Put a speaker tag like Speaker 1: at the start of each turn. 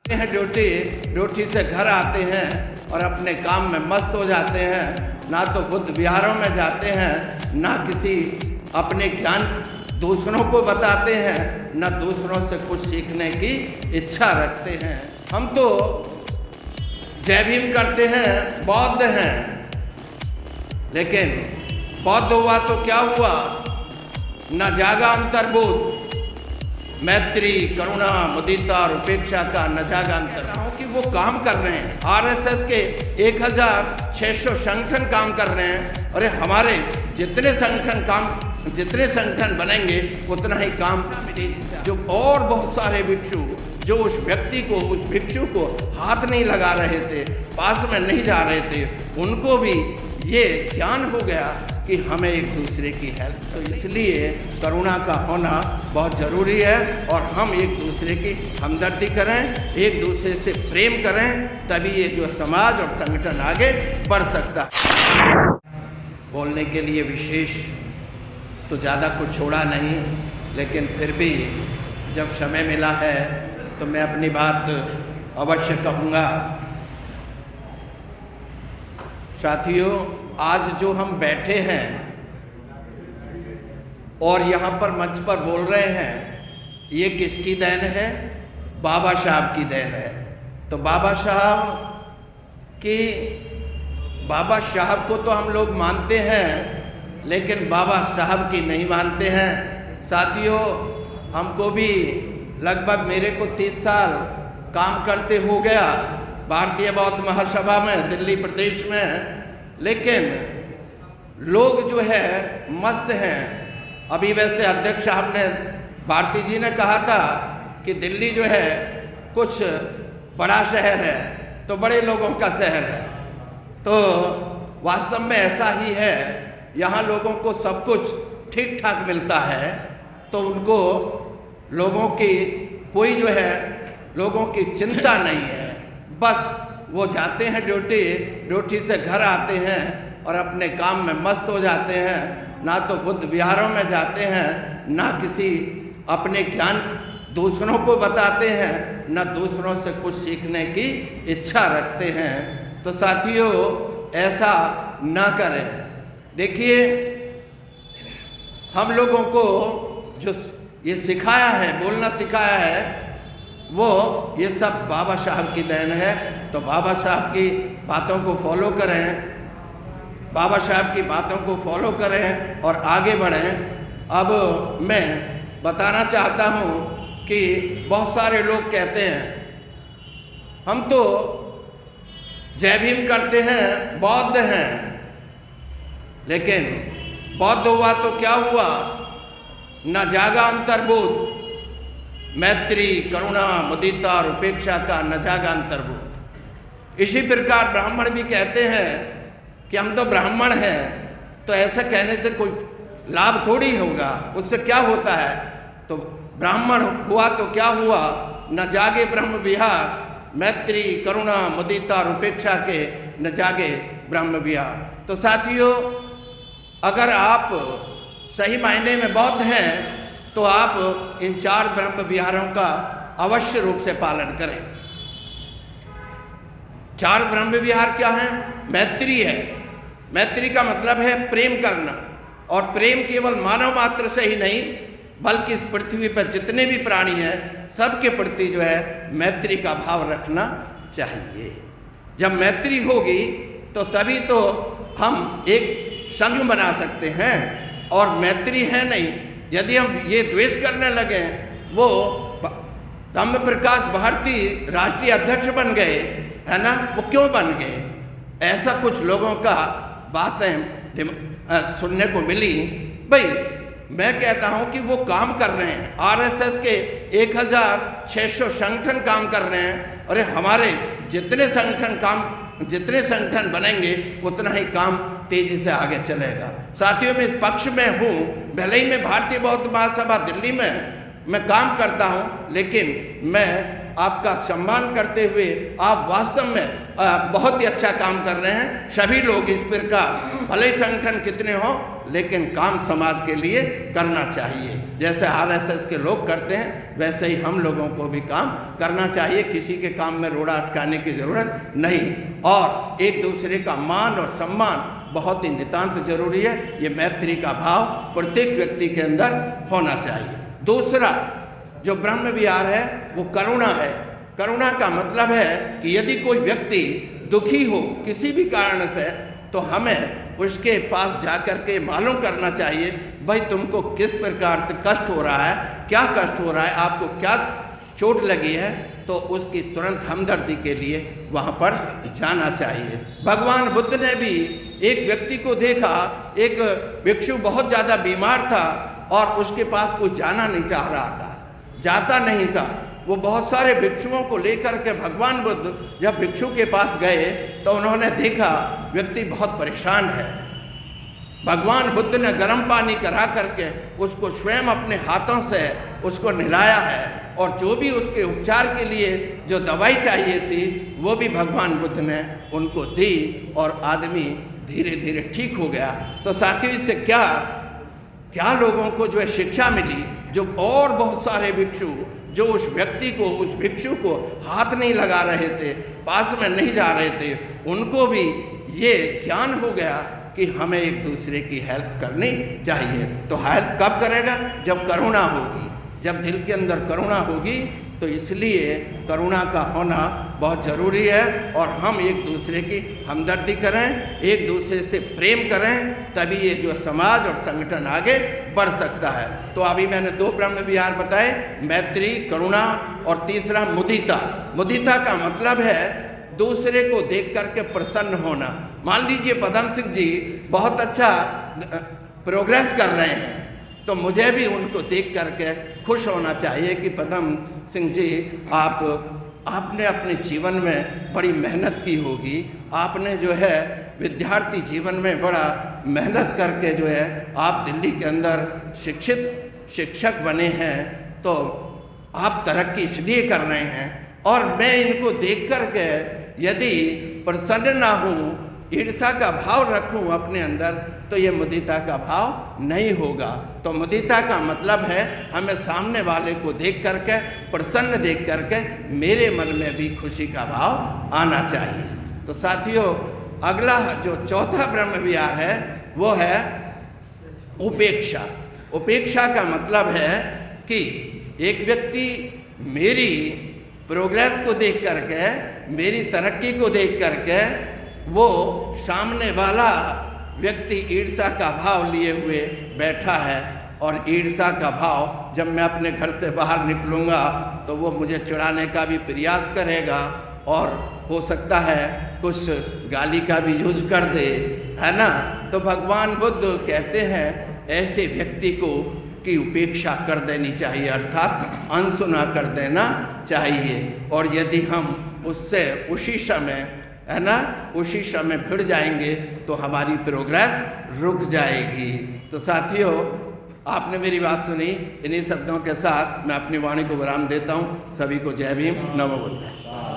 Speaker 1: हैं ड्यूटी से घर आते हैं और अपने काम में मस्त हो जाते हैं। ना तो बुद्ध विहारों में जाते हैं, ना किसी अपने ज्ञान दूसरों को बताते हैं, ना दूसरों से कुछ सीखने की इच्छा रखते हैं। हम तो जय भीम करते हैं, बौद्ध हैं, लेकिन बौद्ध हुआ तो क्या हुआ? न जागा अंतर्बोध, मैत्री, करुणा, मुदिता और उपेक्षा का न जागा अंतर कि वो काम कर रहे हैं। आरएसएस के 1600 संगठन काम कर रहे हैं। अरे हमारे जितने संगठन बनेंगे उतना ही काम मिले। जो और बहुत सारे भिक्षु जो उस व्यक्ति को, उस भिक्षु को हाथ नहीं लगा रहे थे, पास में नहीं जा रहे थे, उनको भी ये ज्ञान हो गया कि हमें एक दूसरे की हेल्प। तो इसलिए करुणा का होना बहुत ज़रूरी है और हम एक दूसरे की हमदर्दी करें, एक दूसरे से प्रेम करें, तभी ये जो समाज और संगठन आगे बढ़ सकता है। बोलने के लिए विशेष तो ज़्यादा कुछ छोड़ा नहीं, लेकिन फिर भी जब समय मिला है तो मैं अपनी बात अवश्य कहूँगा। साथियों, आज जो हम बैठे हैं और यहाँ पर मंच पर बोल रहे हैं, ये किसकी देन है? बाबा साहब की देन है। तो बाबा साहब को तो हम लोग मानते हैं, लेकिन बाबा साहब की नहीं मानते हैं। साथियों, हमको भी लगभग, मेरे को 30 साल काम करते हो गया भारतीय बौद्ध महासभा में दिल्ली प्रदेश में, लेकिन लोग जो है मस्त हैं। अभी वैसे अध्यक्ष साहब ने, भारती जी ने कहा था कि दिल्ली जो है कुछ बड़ा शहर है, तो बड़े लोगों का शहर है। तो वास्तव में ऐसा ही है। यहाँ लोगों को सब कुछ ठीक ठाक मिलता है, तो उनको लोगों की कोई जो है, लोगों की चिंता नहीं है। बस वो जाते हैं ड्यूटी से घर आते हैं और अपने काम में मस्त हो जाते हैं। ना तो बुद्ध विहारों में जाते हैं, ना किसी अपने ज्ञान दूसरों को बताते हैं, ना दूसरों से कुछ सीखने की इच्छा रखते हैं। तो साथियों, ऐसा ना करें। देखिए, हम लोगों को जो ये सिखाया है, बोलना सिखाया है, वो ये सब बाबा साहब की देन है। तो बाबा साहब की बातों को फॉलो करें, बाबा साहब की बातों को फॉलो करें और आगे बढ़ें। अब मैं बताना चाहता हूँ कि बहुत सारे लोग कहते हैं हम तो जय भीम करते हैं, बौद्ध हैं, लेकिन बौद्ध हुआ तो क्या हुआ? न जागा अंतर्बोध, मैत्री, करुणा, मुदिता और उपेक्षा का न जागा अंतर्बोध। इसी प्रकार ब्राह्मण भी कहते हैं कि हम तो ब्राह्मण हैं, तो ऐसा कहने से कोई लाभ थोड़ी होगा। उससे क्या होता है? तो ब्राह्मण हुआ तो क्या हुआ? न जागे ब्रह्म विहार, मैत्री, करुणा, मुदिता और उपेक्षा के न जागे ब्रह्म विहार। तो साथियों, अगर आप सही मायने में बौद्ध हैं, तो आप इन 4 ब्रह्म विहारों का अवश्य रूप से पालन करें। 4 ब्रह्म विहार क्या है? मैत्री है। मैत्री का मतलब है प्रेम करना, और प्रेम केवल मानव मात्र से ही नहीं, बल्कि इस पृथ्वी पर जितने भी प्राणी हैं, सबके प्रति जो है मैत्री का भाव रखना चाहिए। जब मैत्री होगी तो तभी तो हम एक संघ बना सकते हैं, और मैत्री है नहीं। यदि हम ये द्वेष करने लगे, वो धम्म प्रकाश भारती राष्ट्रीय अध्यक्ष बन गए, है ना, वो क्यों बन गए? ऐसा कुछ लोगों का बातें सुनने को मिली। भाई, मैं कहता हूं कि वो काम कर रहे हैं। आरएसएस के 1600 संगठन काम कर रहे हैं। अरे हमारे जितने संगठन बनेंगे उतना ही काम तेजी से आगे चलेगा। साथियों, मैं इस पक्ष में हूँ। भले ही मैं भारतीय बौद्ध महासभा दिल्ली में मैं काम करता हूँ, लेकिन मैं आपका सम्मान करते हुए, आप वास्तव में बहुत ही अच्छा काम कर रहे हैं। सभी लोग इस प्रकार, भले ही संगठन कितने हों, लेकिन काम समाज के लिए करना चाहिए। जैसे आरएसएस के लोग करते हैं वैसे ही हम लोगों को भी काम करना चाहिए। किसी के काम में रोड़ा अटकाने की ज़रूरत नहीं, और एक दूसरे का मान और सम्मान बहुत ही नितांत जरूरी है। ये मैत्री का भाव प्रत्येक व्यक्ति के अंदर होना चाहिए। दूसरा जो ब्रह्म विहार है वो करुणा है। करुणा का मतलब है कि यदि कोई व्यक्ति दुखी हो किसी भी कारण से, तो हमें उसके पास जाकर के मालूम करना चाहिए, भाई तुमको किस प्रकार से कष्ट हो रहा है, क्या कष्ट हो रहा है, आपको क्या चोट लगी है, तो उसकी तुरंत हमदर्दी के लिए वहाँ पर जाना चाहिए। भगवान बुद्ध ने भी एक व्यक्ति को देखा, एक भिक्षु बहुत ज़्यादा बीमार था और उसके पास कुछ जाना नहीं चाह रहा था, जाता नहीं था। वो बहुत सारे भिक्षुओं को लेकर के भगवान बुद्ध जब भिक्षु के पास गए तो उन्होंने देखा व्यक्ति बहुत परेशान है। भगवान बुद्ध ने गर्म पानी करा करके उसको स्वयं अपने हाथों से उसको नहलाया है, और जो भी उसके उपचार के लिए जो दवाई चाहिए थी वो भी भगवान बुद्ध ने उनको दी और आदमी धीरे धीरे ठीक हो गया। तो साथियों, इससे क्या लोगों को जो है शिक्षा मिली, जो और बहुत सारे भिक्षु जो उस व्यक्ति को, उस भिक्षु को हाथ नहीं लगा रहे थे, पास में नहीं जा रहे थे, उनको भी ये ज्ञान हो गया कि हमें एक दूसरे की हेल्प करनी चाहिए। तो हेल्प कब करेगा? जब करुणा होगी, जब दिल के अंदर करुणा होगी। तो इसलिए करुणा का होना बहुत ज़रूरी है, और हम एक दूसरे की हमदर्दी करें, एक दूसरे से प्रेम करें, तभी ये जो समाज और संगठन आगे बढ़ सकता है। तो अभी मैंने 2 ब्रह्म विहार बताए, मैत्री, करुणा, और तीसरा मुदिता। मुदिता का मतलब है दूसरे को देख करके प्रसन्न होना। मान लीजिए पदम सिंह जी बहुत अच्छा प्रोग्रेस कर रहे हैं, तो मुझे भी उनको देख करके खुश होना चाहिए कि पदम सिंह जी आपने अपने जीवन में बड़ी मेहनत की होगी, आपने जो है विद्यार्थी जीवन में बड़ा मेहनत करके जो है आप दिल्ली के अंदर शिक्षक बने हैं, तो आप तरक्की इसलिए कर रहे हैं। और मैं इनको देख करके यदि प्रसन्न ना हूँ, ईर्ष्या का भाव रखूं अपने अंदर, तो ये मुदिता का भाव नहीं होगा। तो मुदिता का मतलब है हमें सामने वाले को देख करके, प्रसन्न देख करके मेरे मन में भी खुशी का भाव आना चाहिए। तो साथियों, अगला जो चौथा ब्रह्म विहार है वो है उपेक्षा। उपेक्षा का मतलब है कि एक व्यक्ति मेरी प्रोग्रेस को देख करके, मेरी तरक्की को देख करके, वो सामने वाला व्यक्ति ईर्ष्या का भाव लिए हुए बैठा है, और ईर्ष्या का भाव जब मैं अपने घर से बाहर निकलूँगा तो वो मुझे चिढ़ाने का भी प्रयास करेगा, और हो सकता है कुछ गाली का भी यूज कर दे, है ना। तो भगवान बुद्ध कहते हैं ऐसे व्यक्ति को की उपेक्षा कर देनी चाहिए, अर्थात अनसुना कर देना चाहिए। और यदि हम उससे उसी समय, है ना, उसी समय भिड़ जाएंगे तो हमारी प्रोग्रेस रुक जाएगी। तो साथियों, आपने मेरी बात सुनी। इन्हीं शब्दों के साथ मैं अपनी वाणी को विराम देता हूँ। सभी को जय भीम, नमो बुद्धाय।